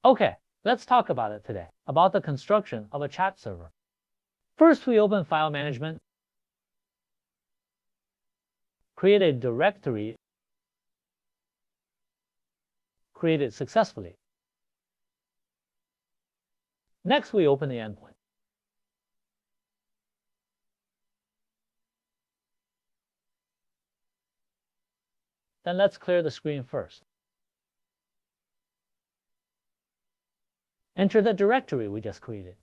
Okay, let's talk about it today, about the construction of a chat server. First, we open File Management, create a directory, create it successfully. Next, we open the endpoint. Then let's clear the screen first. Enter the directory we just created.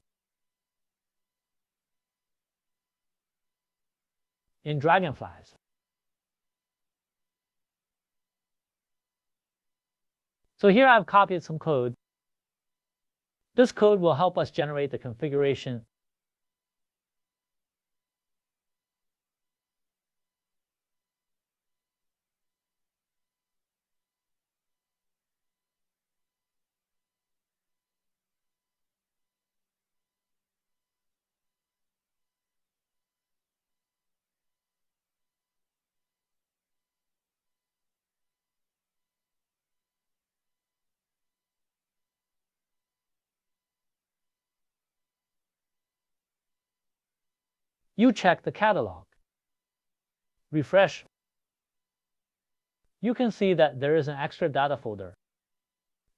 In Dragonflies. So here I've copied some code. This code will help us generate the configuration. You check the catalog. Refresh. You can see that there is an extra data folder.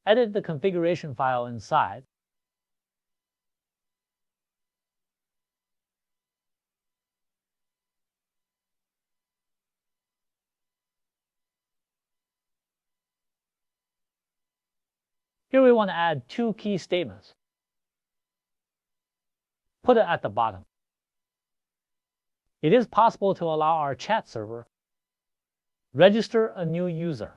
Edit the configuration file inside. Here we want to add two key statements. Put it at the bottom. It is possible to allow our chat server register a new user.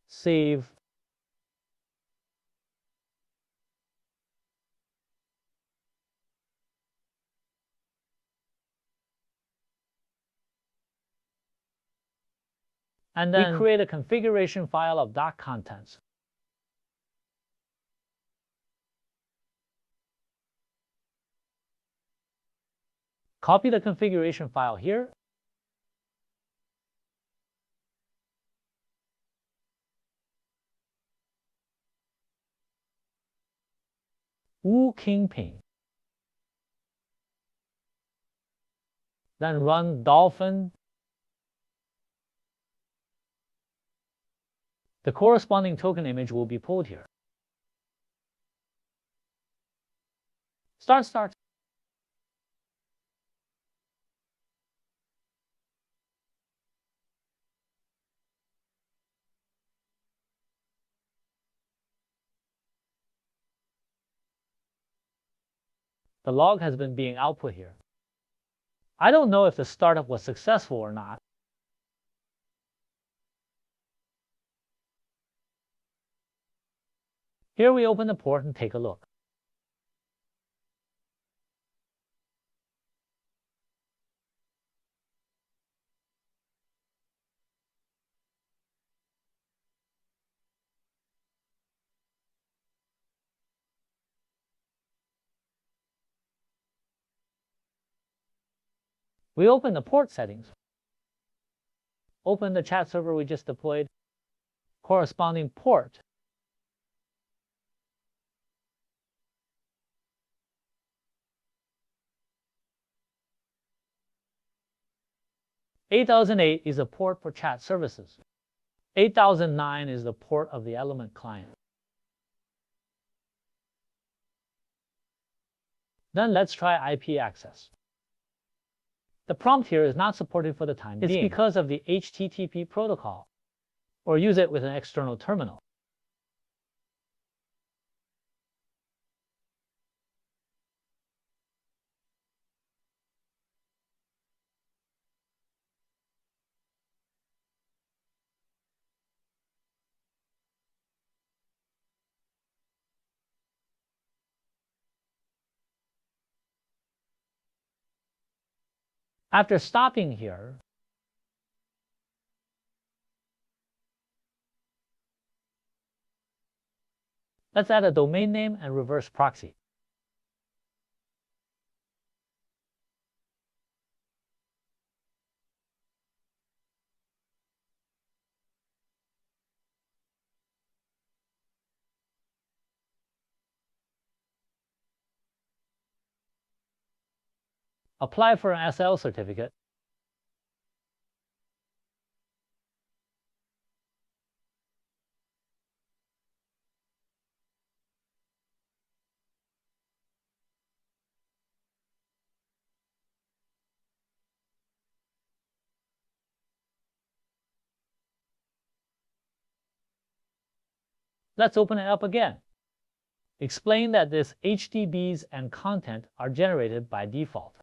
Save. And then we create a configuration file of .contents. Copy the configuration file here. Wu Qingping. Then run dolphin. The corresponding token image will be pulled here. Start. The log has been being output here. I don't know if the startup was successful or not. Here we open the port and take a look. We open the port settings. Open the chat server we just deployed. Corresponding port. "8008 is a port for chat services. 8009 is the port of the Element client. Then let's try IP access. The prompt here is not supported for the time being. It's because of the HTTP protocol, or use it with an external terminal. After stopping here, let's add a domain name and reverse proxy. apply for an SL certificate, let's open it up again. Explain that this HTTPs and content are generated by default.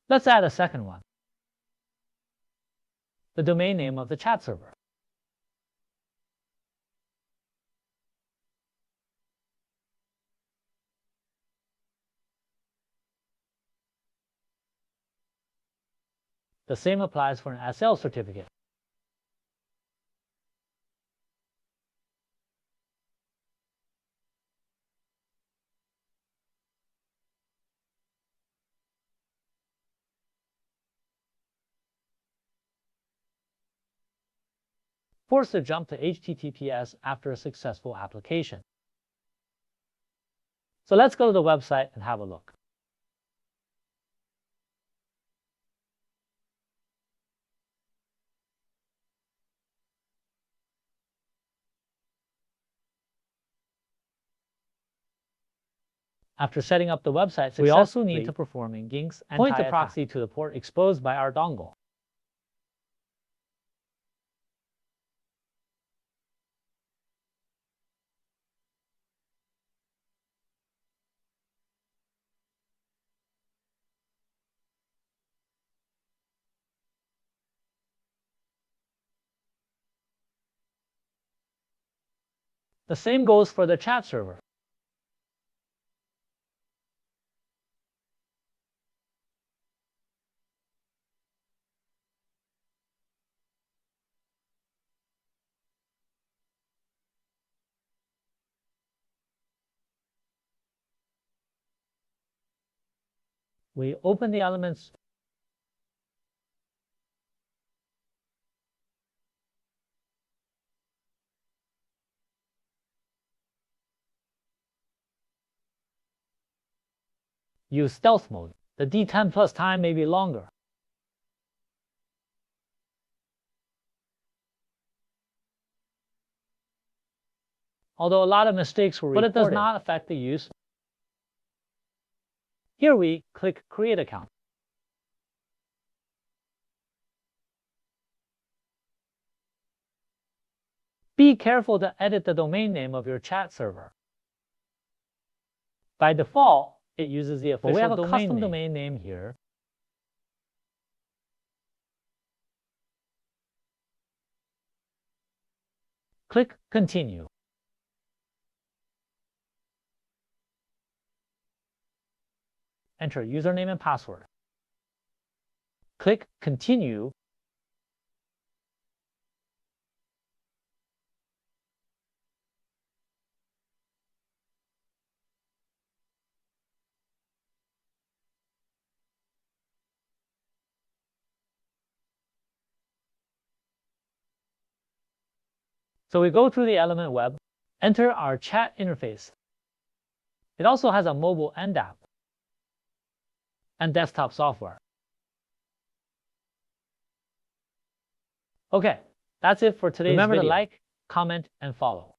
Let's add a second one, the domain name of the chat server. The same applies for an SL certificate. Force the jump to HTTPS after a successful application. So let's go to the website and have a look. After setting up the website, we also need to perform nginx and point the proxy to the port exposed by our dongle. The same goes for the chat server. We open the elements use stealth mode. The D10 plus time may be longer. Although a lot of mistakes were reported, but it does not affect the use. Here we click Create Account. Be careful to edit the domain name of your chat server. By default, it uses the official domain name. We have a custom domain name here. Click Continue. Enter username and password. Click Continue. So we go through the element web, enter our chat interface. It also has a mobile end app and desktop software. Okay, that's it for today's video. Remember to like, comment, and follow.